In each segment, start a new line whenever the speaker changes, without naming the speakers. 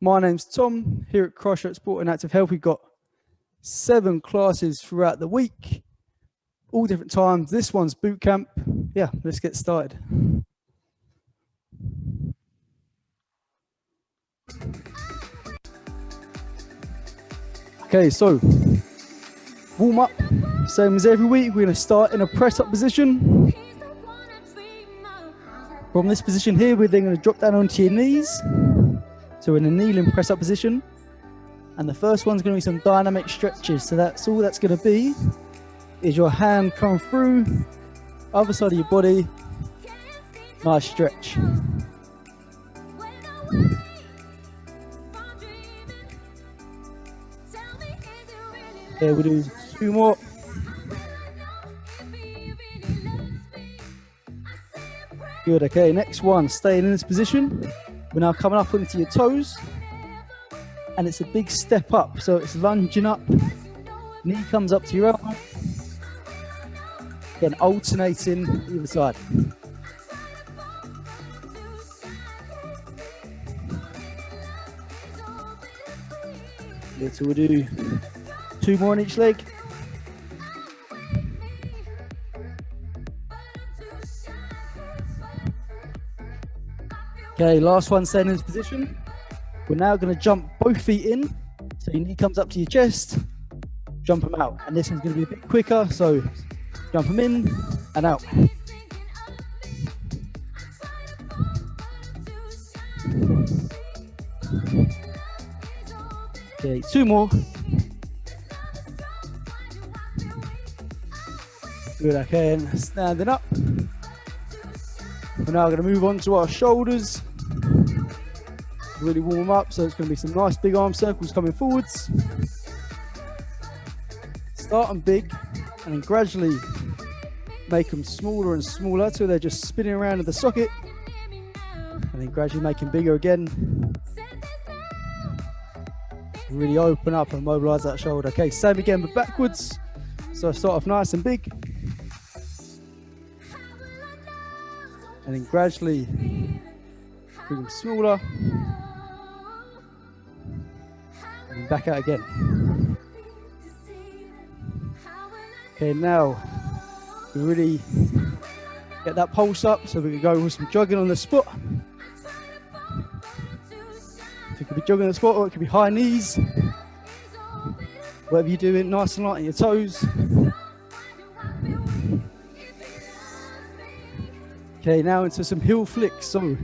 My name's Tom. Here at Christchurch Sport and Active Health, we've got 7 classes throughout the week, all different times. This one's boot camp. Yeah, let's get started. Okay, so warm up, same as every week. We're going to start in a press up position. From this position here, we're then going to drop down onto your knees. So we're in a kneeling press up position. And the first one's going to be some dynamic stretches. So that's all that's going to be is your hand come through, other side of your body, nice stretch. Okay, we'll do 2 more. Good, okay, next one, staying in this position. We're now coming up onto your toes. And it's a big step up, so it's lunging up. Knee comes up to your elbow. Again, alternating either side. Good, so we'll do 2 more on each leg. Okay, last one, staying in this position. We're now going to jump both feet in. So your knee comes up to your chest, jump them out. And this one's going to be a bit quicker, so jump them in and out. Okay, 2 more. Good, okay, and standing up. We're now going to move on to our shoulders. Really warm them up, so it's going to be some nice big arm circles coming forwards. Start them big and then gradually make them smaller and smaller till they're just spinning around in the socket, and then gradually make them bigger again. Really open up and mobilize that shoulder. Okay, same again but backwards. So I start off nice and big and then gradually bring them smaller. And back out again. Okay, now we really get that pulse up, so we can go with some jogging on the spot. It could be jogging on the spot, or it could be high knees. Whatever you're doing, nice and light on your toes. Okay, now into some heel flicks. So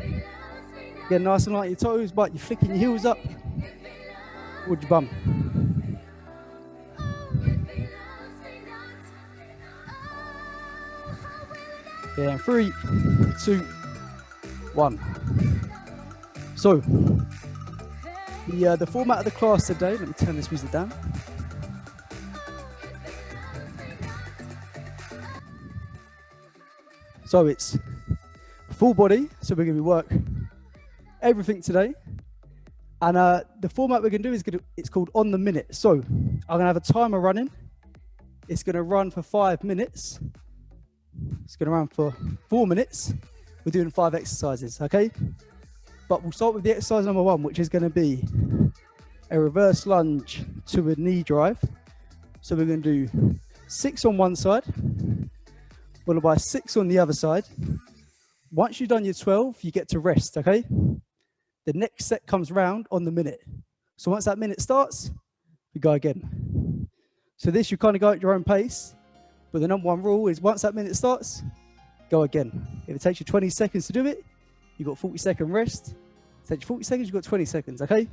again, nice and light on your toes, but you're flicking your heels up. Towards your bum. Okay, and 3, 2, 1. So the format of the class today, let me turn this music down. So it's full body, so we're going to work everything today. And the format we're going to do is it's called on the minute. So I'm going to have a timer running. It's going to run for 5 minutes. It's going to run for 4 minutes. We're doing 5 exercises, okay? But we'll start with the exercise number 1, which is going to be a reverse lunge to a knee drive. So we're going to do 6 on one side, followed by 6 on the other side. Once you've done your 12, you get to rest, okay? The next set comes round on the minute. So once that minute starts, we go again. So this, you kind of go at your own pace, but the number 1 rule is once that minute starts, go again. If it takes you 20 seconds to do it, you've got 40-second rest. If it takes you 40 seconds, you've got 20 seconds, okay?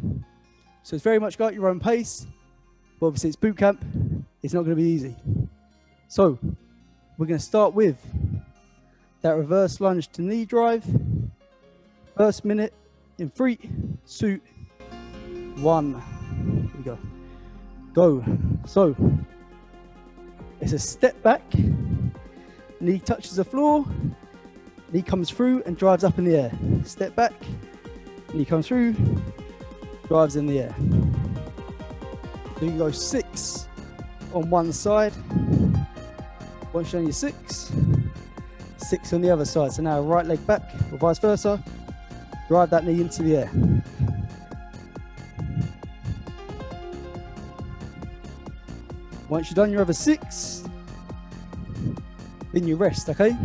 So it's very much go at your own pace, but obviously it's boot camp, it's not going to be easy. So we're going to start with that reverse lunge to knee drive. First minute in 3, 2, 1. Here we go. Go. So it's a step back, knee touches the floor, knee comes through and drives up in the air. Step back, knee comes through, drives in the air. So you can go 6 on one side. Once you've done your 6, 6 on the other side. So now right leg back or vice versa. Drive that knee into the air. Once you're done your other 6, then you rest, okay?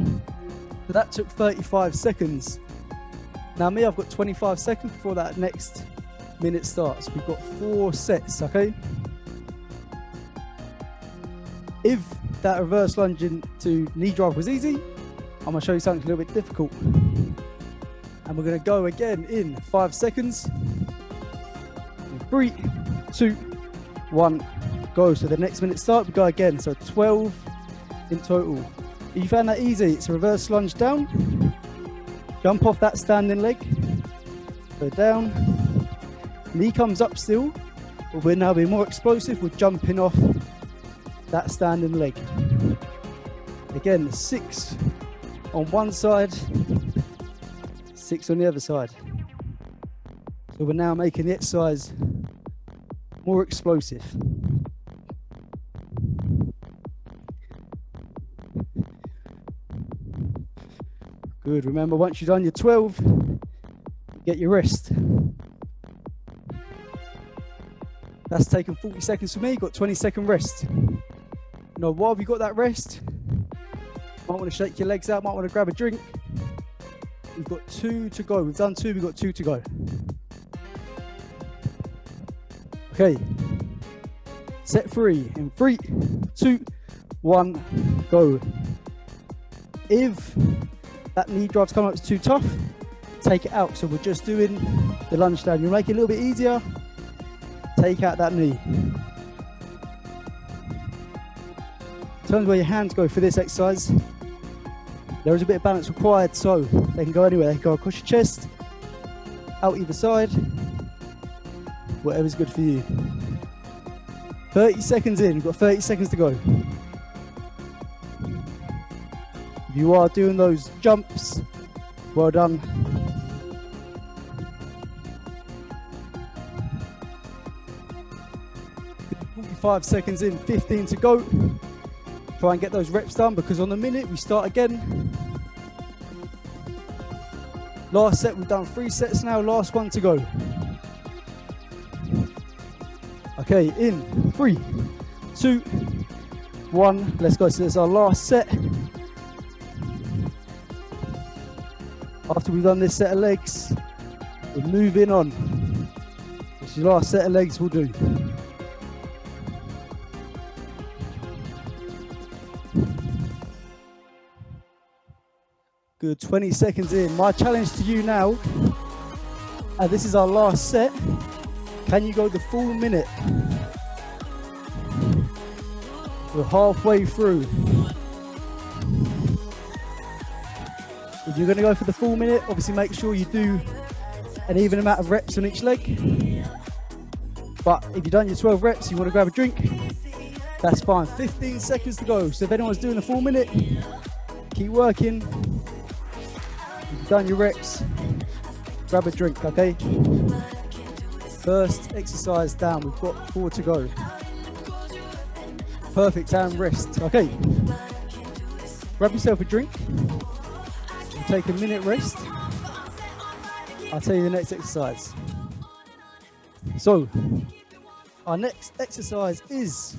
So that took 35 seconds. Now me, I've got 25 seconds before that next minute starts. We've got 4 sets, okay? If that reverse lunge into knee drive was easy, I'm gonna show you something a little bit difficult. And we're gonna go again in 5 seconds. 3, 2, 1, go. So the next minute start, we go again. So 12 in total. If you found that easy, it's a reverse lunge down. Jump off that standing leg. Go down. Knee comes up still, but we're now being more explosive. We're jumping off that standing leg. Again, 6 on one side, 6 on the other side. So we're now making the exercise more explosive. Good. Remember, once you've done your 12, get your rest. That's taken 40 seconds for me. Got 20-second rest. Now, while we got that rest, might want to shake your legs out. Might want to grab a drink. We've got 2 to go. We've done 2. We've got 2 to go. Okay. Set 3 in 3, 2, 1, go. If that knee drive's come up, it's too tough, take it out. So we're just doing the lunge down. You'll make it a little bit easier. Take out that knee. In terms of where your hands go for this exercise, there is a bit of balance required, so they can go anywhere. They can go across your chest, out either side, whatever's good for you. 30 seconds in, you've got 30 seconds to go. If you are doing those jumps, well done. Five seconds in, 15 to go. Try and get those reps done, because on the minute we start again. Last set, we've done 3 sets now, last one to go. Okay, in 3, 2, 1, let's go. So this is our last set. After we've done this set of legs, we're moving on. This is the last set of legs we'll do. Good, 20 seconds in. My challenge to you now, and this is our last set, can you go the full minute? We're halfway through. If you're going to go for the full minute, obviously make sure you do an even amount of reps on each leg. But if you've done your 12 reps, you want to grab a drink, that's fine. 15 seconds to go. So if anyone's doing a full minute, keep working. If you've done your reps, grab a drink, okay? First exercise down, we've got 4 to go. Perfect time rest, okay? Grab yourself a drink. Take a minute rest. I'll tell you the next exercise. So, our next exercise is,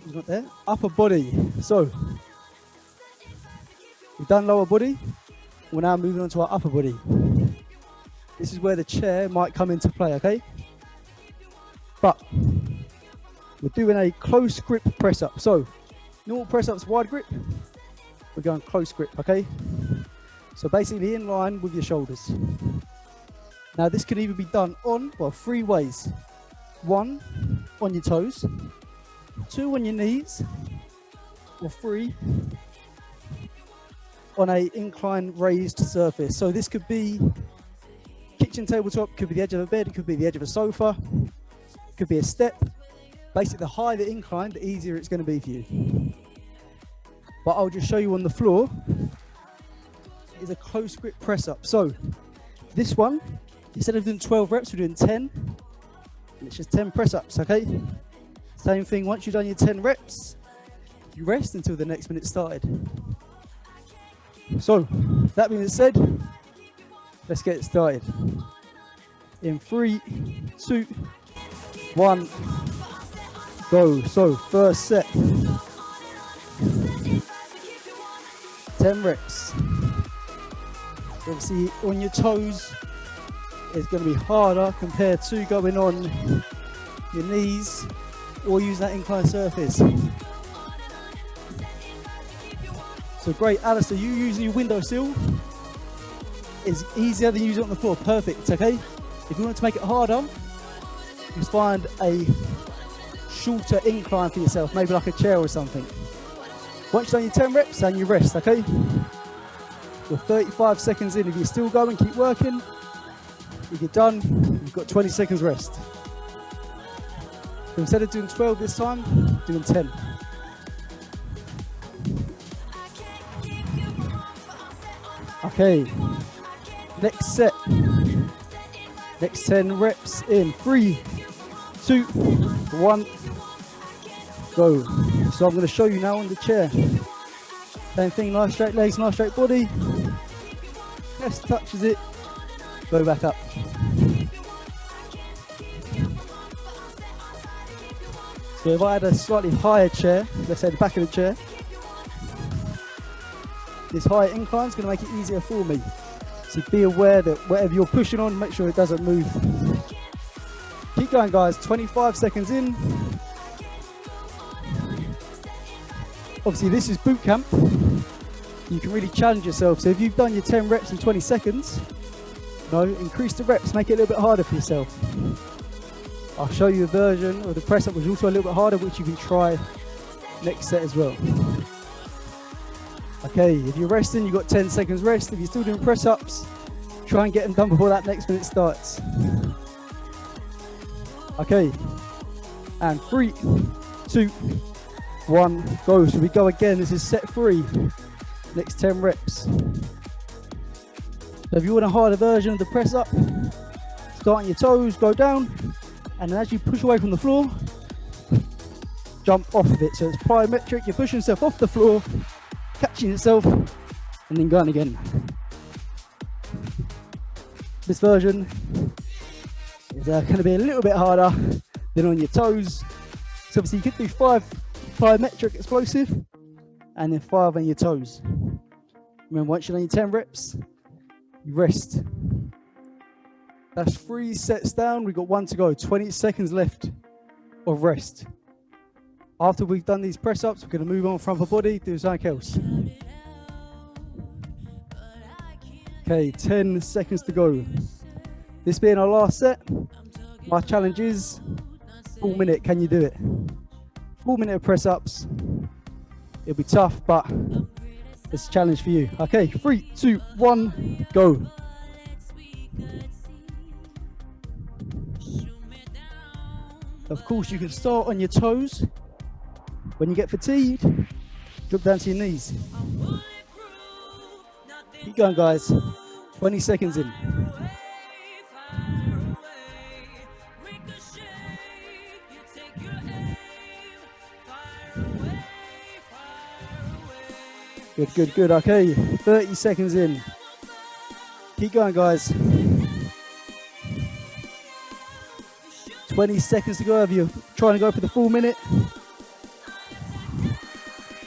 he's not there, upper body. So, we've done lower body. We're now moving on to our upper body. This is where the chair might come into play, okay? But we're doing a close grip press up. So, normal press ups, wide grip. We're going close grip, okay? So basically in line with your shoulders. Now this can either be done on, well, 3 ways. 1, on your toes. 2, on your knees. Or 3, on a incline raised surface. So this could be kitchen tabletop, could be the edge of a bed, it could be the edge of a sofa, it could be a step. Basically the higher the incline, the easier it's going to be for you. But I'll just show you on the floor. Is a close grip press up. So this one, instead of doing 12 reps, we're doing 10. And it's just 10 press ups, okay? Same thing, once you've done your 10 reps, you rest until the next minute started. So, that being said, let's get started. In 3, 2, 1, Go. So first set. 10 reps. Obviously on your toes is going to be harder compared to going on your knees or use that inclined surface. So great, Alistair, you using your windowsill is easier than using it on the floor. Perfect, okay? If you want to make it harder, just find a shorter incline for yourself, maybe like a chair or something. Once you've done your 10 reps, and you rest, okay? You're 35 seconds in. If you're still going, keep working. If you're done, you've got 20 seconds rest. So instead of doing 12 this time, doing 10. Okay, next set. Next 10 reps in 3, 2, 1, go. So I'm going to show you now on the chair. Same thing, nice straight legs, nice straight body. Chest touches it, go back up. So if I had a slightly higher chair, let's say the back of the chair, this higher incline is going to make it easier for me. So be aware that whatever you're pushing on, make sure it doesn't move. Keep going, guys. 25 seconds in. Obviously, this is boot camp. You can really challenge yourself. So if you've done your 10 reps in 20 seconds, increase the reps, make it a little bit harder for yourself. I'll show you a version of the press up, which is also a little bit harder, which you can try next set as well. Okay, if you're resting, you've got 10 seconds rest. If you're still doing press ups, try and get them done before that next minute starts. Okay, and 3, 2, 1, go. So we go again. This is set 3. Next 10 reps. So if you want a harder version of the press up, start on your toes, go down, and then as you push away from the floor, jump off of it. So it's plyometric. You're pushing yourself off the floor, catching yourself, and then going again. This version is going to be a little bit harder than on your toes. So obviously you could do 5 plyometric explosive and then 5 on your toes. Remember, once you've done your 10 reps, you rest. That's 3 sets down. We've got 1 to go. 20 seconds left of rest. After we've done these press ups, we're going to move on from upper body, do something else. Okay, 10 seconds to go. This being our last set, my challenge is 4 minute. Can you do it? 4 minute of press ups. It'll be tough, but it's a challenge for you. Okay, 3, 2, 1, go. Of course, you can start on your toes. When you get fatigued, drop down to your knees. Keep going, guys. 20 seconds in. Good, good, good. Okay, 30 seconds in. Keep going, guys. 20 seconds to go if you're trying to go for the full minute.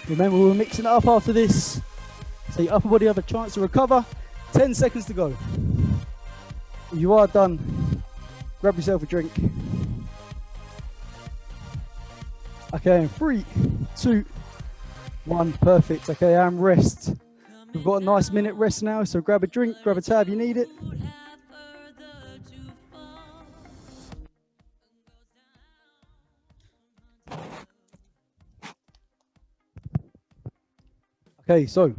Remember, we're mixing it up after this, so your upper body have a chance to recover. 10 seconds to go. If you are done, grab yourself a drink. Okay, and 3, 2, 1, perfect. Okay, and rest. We've got a nice minute rest now, so grab a drink, grab a tab, you need it. Okay, so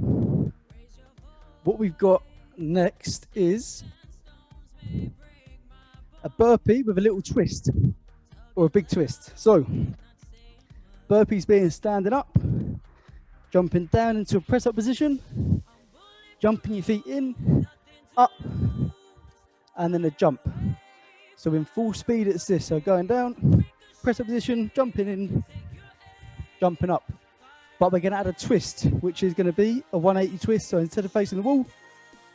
what we've got next is a burpee with a little twist or a big twist. So burpees being standing up, jumping down into a press up position, jumping your feet in, up, and then a jump. So in full speed it's this. So going down, press up position, jumping in, jumping up. But we're going to add a twist, which is going to be a 180 twist. So instead of facing the wall,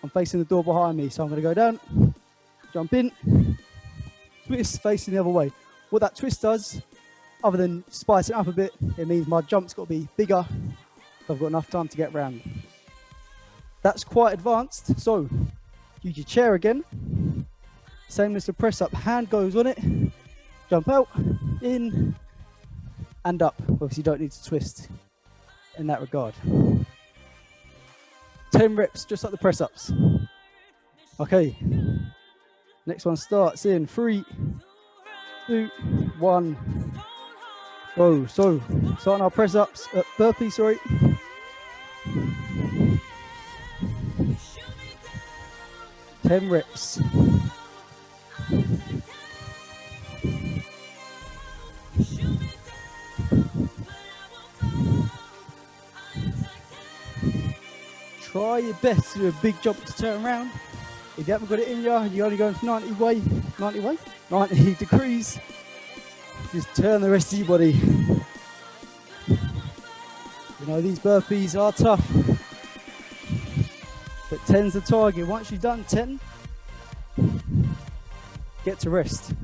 I'm facing the door behind me. So I'm going to go down, jump in, twist, facing the other way. What that twist does other than spicing it up a bit, it means my jump's got to be bigger. So I've got enough time to get round. That's quite advanced. So use your chair again. Same as the press up. Hand goes on it. Jump out, in, and up. Obviously, you don't need to twist in that regard. 10 reps, just like the press ups. Okay. Next one starts in 3, 2, 1. Go. So, starting our press ups, burpees, sorry. Ten reps. Try your best to do a big jump to turn around. If you haven't got it in you and you're only going for 90 degrees, just turn the rest of your body. You know, these burpees are tough, but 10's the target. Once you've done 10, get to rest.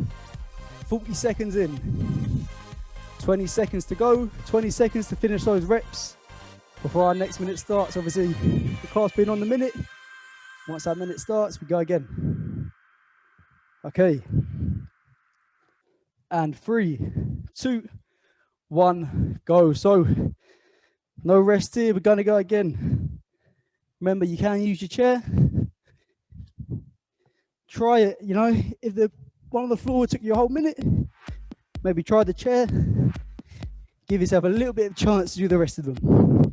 40 seconds in, 20 seconds to go, 20 seconds to finish those reps before our next minute starts. Obviously, the class being on the minute, once that minute starts, we go again. Okay. And 3, 2, 1, go. So, no rest here, we're gonna go again. Remember, you can use your chair. Try it, you know, if the one on the floor took you a whole minute, maybe try the chair. Give yourself a little bit of chance to do the rest of them.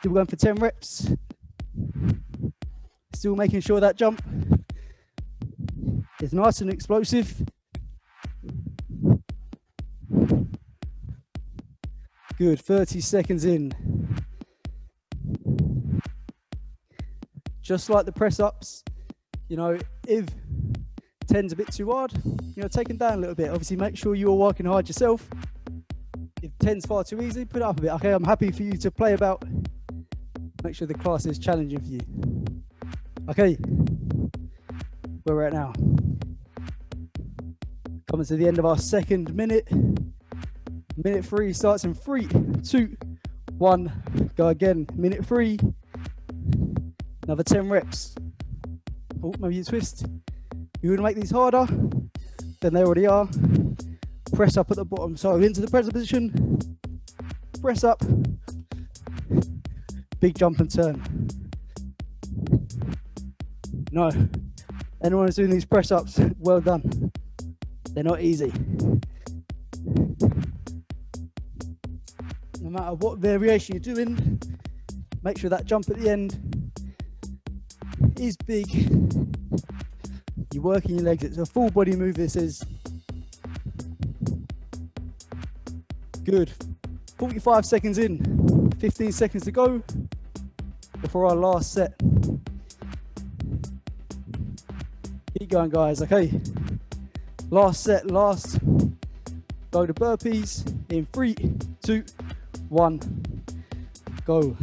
Still going for 10 reps. Still making sure that jump is nice and explosive. Good, 30 seconds in. Just like the press ups, you know, if 10's a bit too hard, you know, take them down a little bit. Obviously, make sure you're working hard yourself. If 10's far too easy, put it up a bit. Okay, I'm happy for you to play about. Make sure the class is challenging for you. Okay, where we're at now. Coming to the end of our second minute. Minute 3 starts in 3, 2, 1. Go again. Minute 3. Another 10 reps. Oh, maybe you twist. You want to make these harder than they already are. Press up at the bottom. So into the press position. Press up. Big jump and turn. No. Anyone who's doing these press ups, well done. They're not easy. No matter what variation you're doing, make sure that jump at the end is big. You're working your legs. It's a full body move, this is. Good. 45 seconds in. 15 seconds to go before our last set. Keep going, guys. Okay. Last set, last. Go to burpees in 3, 2, 1. Go.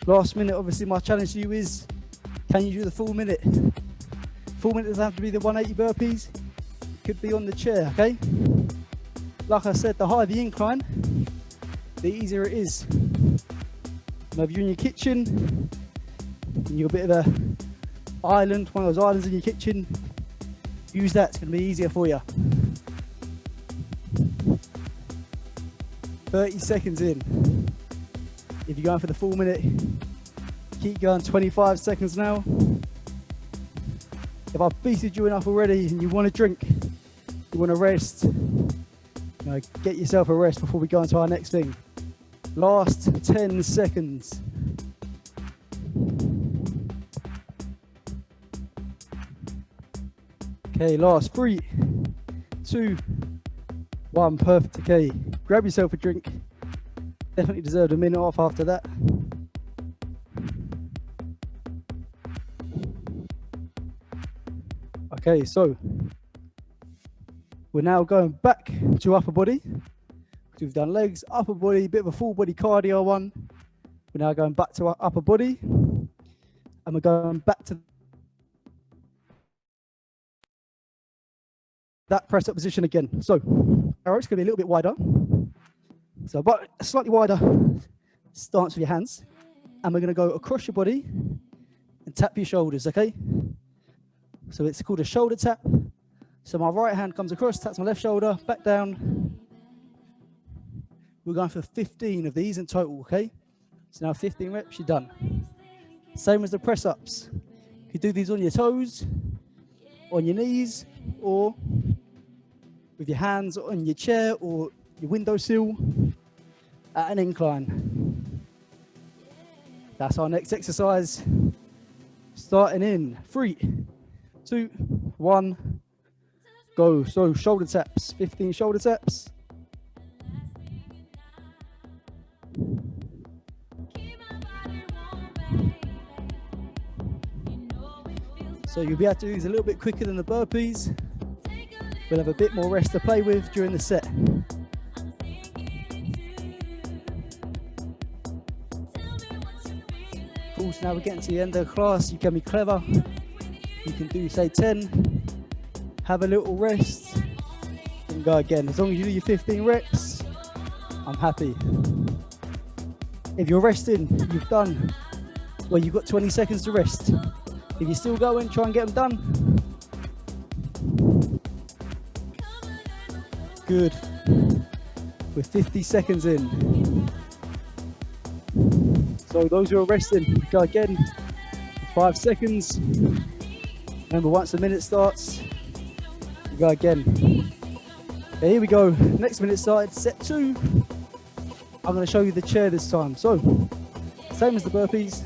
Last minute, obviously, my challenge to you is, can you do the full minute? Full minute doesn't have to be the 180 burpees. It could be on the chair, okay? Like I said, the higher the incline, the easier it is. Now, if you're in your kitchen, and you've got a bit of an island, one of those islands in your kitchen, use that, it's going to be easier for you. 30 seconds in. If you're going for the full minute, keep going. 25 seconds now. If I've beated you enough already and you want to drink, you want to rest, you know, get yourself a rest before we go into our next thing. Last 10 seconds. Okay, last 3, 2, 1. Perfect. Okay, grab yourself a drink. Definitely deserved a minute off after that. Okay, so we're now going back to upper body. We've done legs, upper body, bit of a full body cardio one. We're now going back to our upper body, and we're going back to that press up position again. So our ropes going to be a little bit wider. So, but a slightly wider stance with your hands. And we're going to go across your body and tap your shoulders, okay? So it's called a shoulder tap. So my right hand comes across, taps my left shoulder, back down. We're going for 15 of these in total, okay? So now 15 reps, you're done. Same as the press ups. You can do these on your toes, on your knees, or with your hands on your chair or your windowsill at an incline. That's our next exercise. Starting in 3, 2, 1, go. So shoulder taps, 15 shoulder taps. So you'll be able to do these a little bit quicker than the burpees. We'll have a bit more rest to play with during the set. Of course, now we're getting to the end of the class. You can be clever. You can do, say, 10. Have a little rest. And go again. As long as you do your 15 reps, I'm happy. If you're resting, you've done, well, you've got 20 seconds to rest. If you're still going, try and get them done. Good. We're 50 seconds in. So those who are resting, go again. 5 seconds. Remember, once the minute starts, you go again. Okay, here we go. Next minute started, set 2. I'm going to show you the chair this time. So, same as the burpees.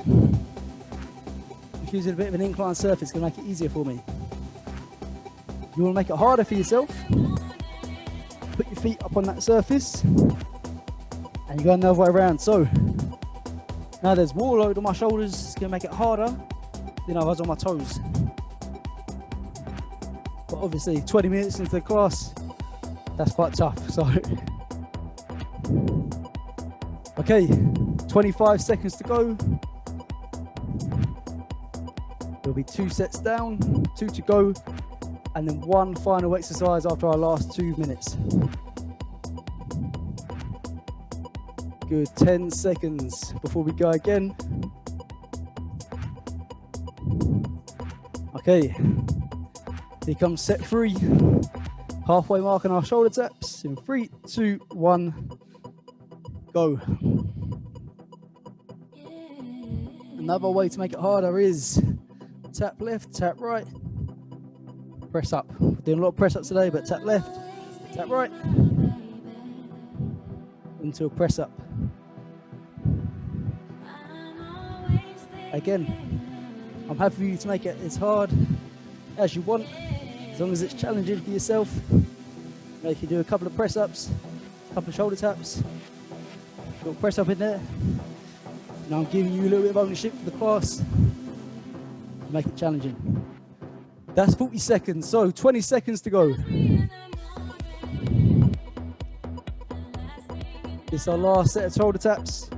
Just using a bit of an incline surface, it's going to make it easier for me. You want to make it harder for yourself. Put your feet up on that surface. And you go another way around. So, now there's more load on my shoulders. It's going to make it harder than I was on my toes. But obviously, 20 minutes into the class, that's quite tough. So, okay, 25 seconds to go. There'll be 2 sets down, 2 to go, and then 1 final exercise after our last 2 minutes. Good, 10 seconds before we go again. Okay, here comes set 3. Halfway mark on our shoulder taps in 3, 2, 1, go. Another way to make it harder is tap left, tap right, press up. We're doing a lot of press ups today, but tap left, tap right, until press up. Again, I'm happy for you to make it as hard as you want, as long as it's challenging for yourself. You can do a couple of press ups, a couple of shoulder taps, got a press up in there. Now I'm giving you a little bit of ownership for the class. Make it challenging. That's 40 seconds, so 20 seconds to go. This is our last set of shoulder taps.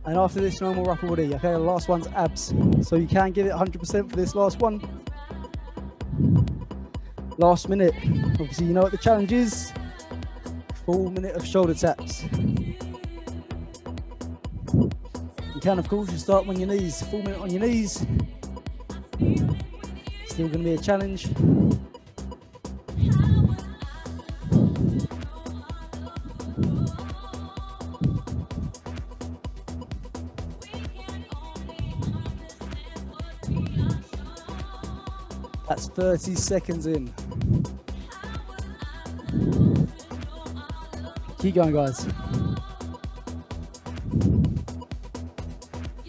And after this, normal upper body. Okay, the last one's abs. So you can give it 100% for this last one. Last minute. Obviously, you know what the challenge is. 4 minute of shoulder taps. You can, of course, just start on your knees. 4 minute on your knees. Still going to be a challenge. That's 30 seconds in. Keep going, guys.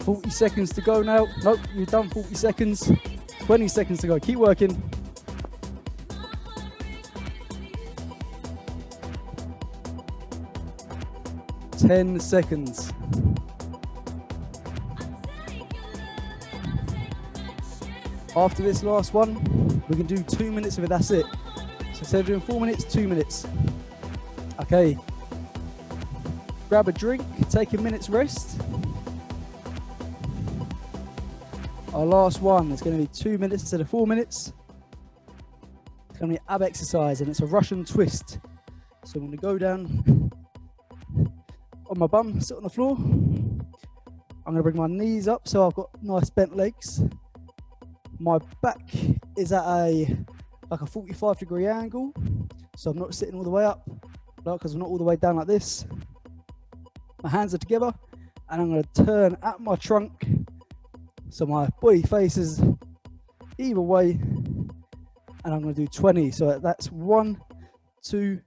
40 seconds to go now. Nope, you've done 40 seconds. 20 seconds to go. Keep working. Ten seconds. After this last one, we can do 2 minutes of it. That's it. So instead of doing 4 minutes, 2 minutes. Okay. Grab a drink. Take a minute's rest. Our last one is going to be 2 minutes instead of 4 minutes. gonna be ab exercise, and it's a Russian twist. So I'm gonna go down on my bum, sit on the floor. I'm gonna bring my knees up so I've got nice bent legs. My back is at like a 45-degree angle, so I'm not sitting all the way up, because I'm not all the way down like this. My hands are together, and I'm going to turn at my trunk, so my body faces either way, and I'm going to do 20. So that's 1, 2,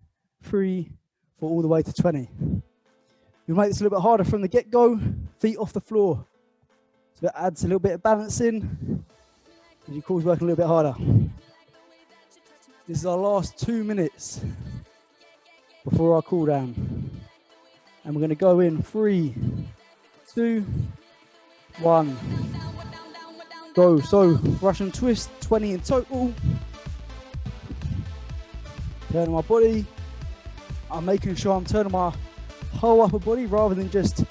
3, 4, all the way to 20. You'll make this a little bit harder from the get-go. Feet off the floor, so it adds a little bit of balance in, and your core's working a little bit harder. This is our last 2 minutes before our cool down. And we're going to go in 3, 2, 1. Go. So Russian twist, 20 in total. Turning my body. I'm making sure I'm turning my whole upper body rather than just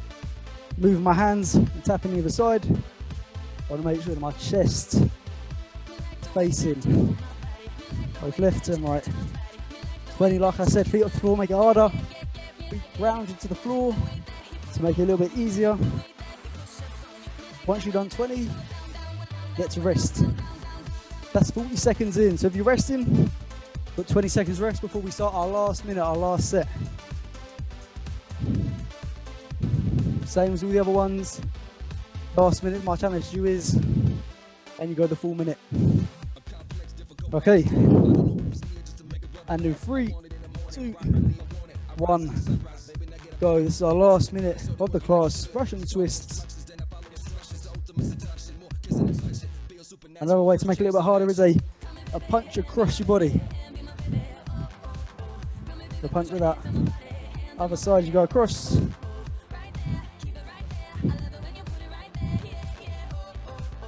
moving my hands and tapping the other side. I want to make sure that my chest is facing both left and right. 20, like I said, feet off the floor, make it harder. Feet ground into the floor to make it a little bit easier. Once you've done 20, get to rest. That's 40 seconds in. So if you're resting, put 20 seconds rest before we start our last minute, our last set. Same as all the other ones. Last minute, my challenge to you is, and you go the full minute. Okay. And do 3, 2, 1. Go. This is our last minute of the class. Russian twists. Another way to make it a little bit harder is a punch across your body. The punch with that. Other side, you go across.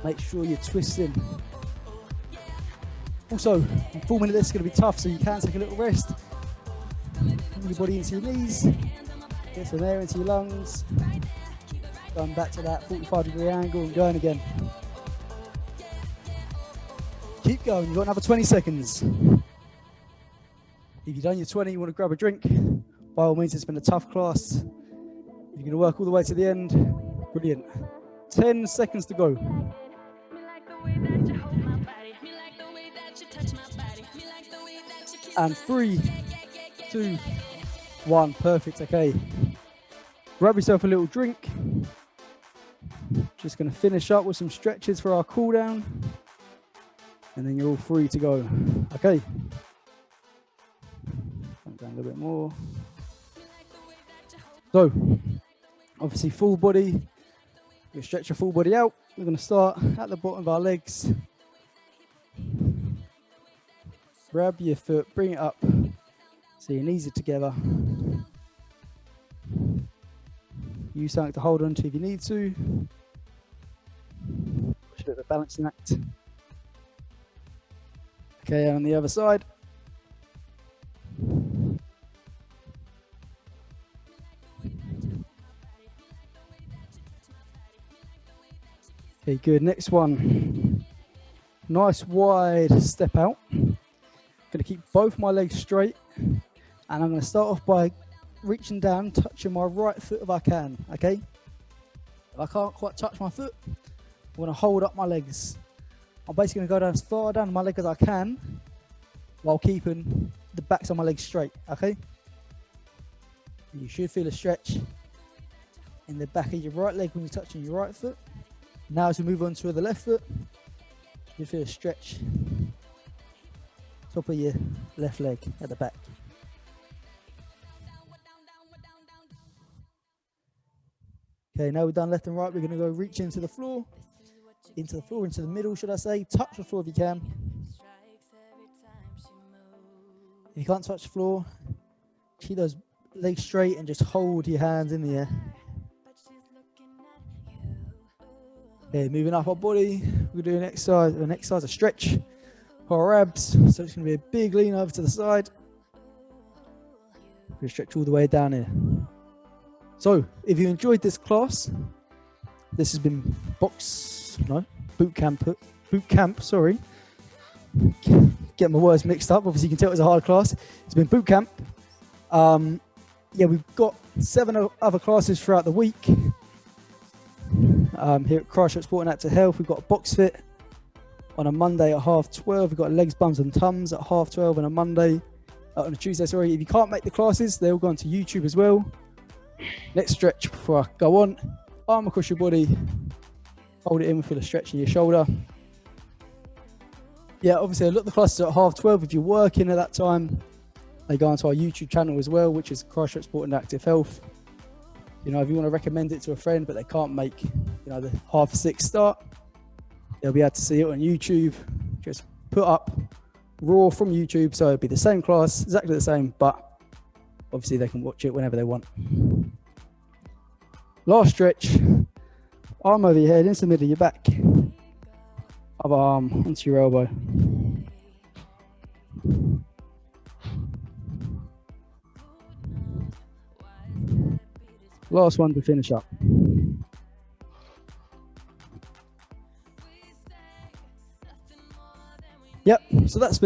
Make sure you're twisting. Also, 4 minutes, this is going to be tough, so you can take a little rest. Bring your body into your knees. Get some air into your lungs. Going back to that 45-degree angle and going again. Keep going, you've got another 20 seconds. If you've done your 20, you want to grab a drink, by all means, it's been a tough class. You're going to work all the way to the end. Brilliant. 10 seconds to go. And 3, 2, 1. Perfect. Okay. Grab yourself a little drink. Just going to finish up with some stretches for our cool down. And then you're all free to go. Okay. Down a little bit more. So, obviously full body. We stretch your full body out. We're going to start at the bottom of our legs. Grab your foot, bring it up so your knees are together. Use something to hold on to if you need to. Push a bit of a balancing act. Okay, on the other side. Okay, good. Next one. Nice wide step out. Going to keep both my legs straight, and I'm going to start off by reaching down, touching my right foot if I can. Okay. If I can't quite touch my foot, I'm going to hold up my legs. I'm basically going to go down as far down my leg as I can, while keeping the backs of my legs straight. Okay. You should feel a stretch in the back of your right leg when you're touching your right foot. Now as we move on to the left foot, you feel a stretch top of your left leg at the back. Okay, now we've done left and right, we're going to go reach into the floor, into the middle, should I say. Touch the floor if you can. If you can't touch the floor, keep those legs straight and just hold your hands in the air. Okay, moving up our body, we're doing an exercise, a stretch for our abs. So it's going to be a big lean over to the side. We're going to stretch all the way down here. So if you enjoyed this class, this has been boot camp, sorry. getting my words mixed up. Obviously, you can tell it was a hard class. It's been boot camp. Yeah, we've got 7 other classes throughout the week. Here at Christchurch Sport and Active Health, we've got a box fit on a Monday at 12:30. We've got legs, bums and tums at 12:30 on a Monday, on a Tuesday, sorry. If you can't make the classes, they all go onto YouTube as well. Next stretch before I go on. Arm across your body. Hold it in, feel a stretch in your shoulder. Yeah, obviously a lot of the classes are at 12:30. If you're working at that time, they go onto our YouTube channel as well, which is Christchurch Sport and Active Health. You know, if you want to recommend it to a friend, but they can't make, you know, the 6:30 start, they'll be able to see it on YouTube. Just put up raw from YouTube, so it'll be the same class, exactly the same, but obviously they can watch it whenever they want. Last stretch, arm over your head, into the middle of your back, other arm onto your elbow. Last one to finish up. Yep, so that's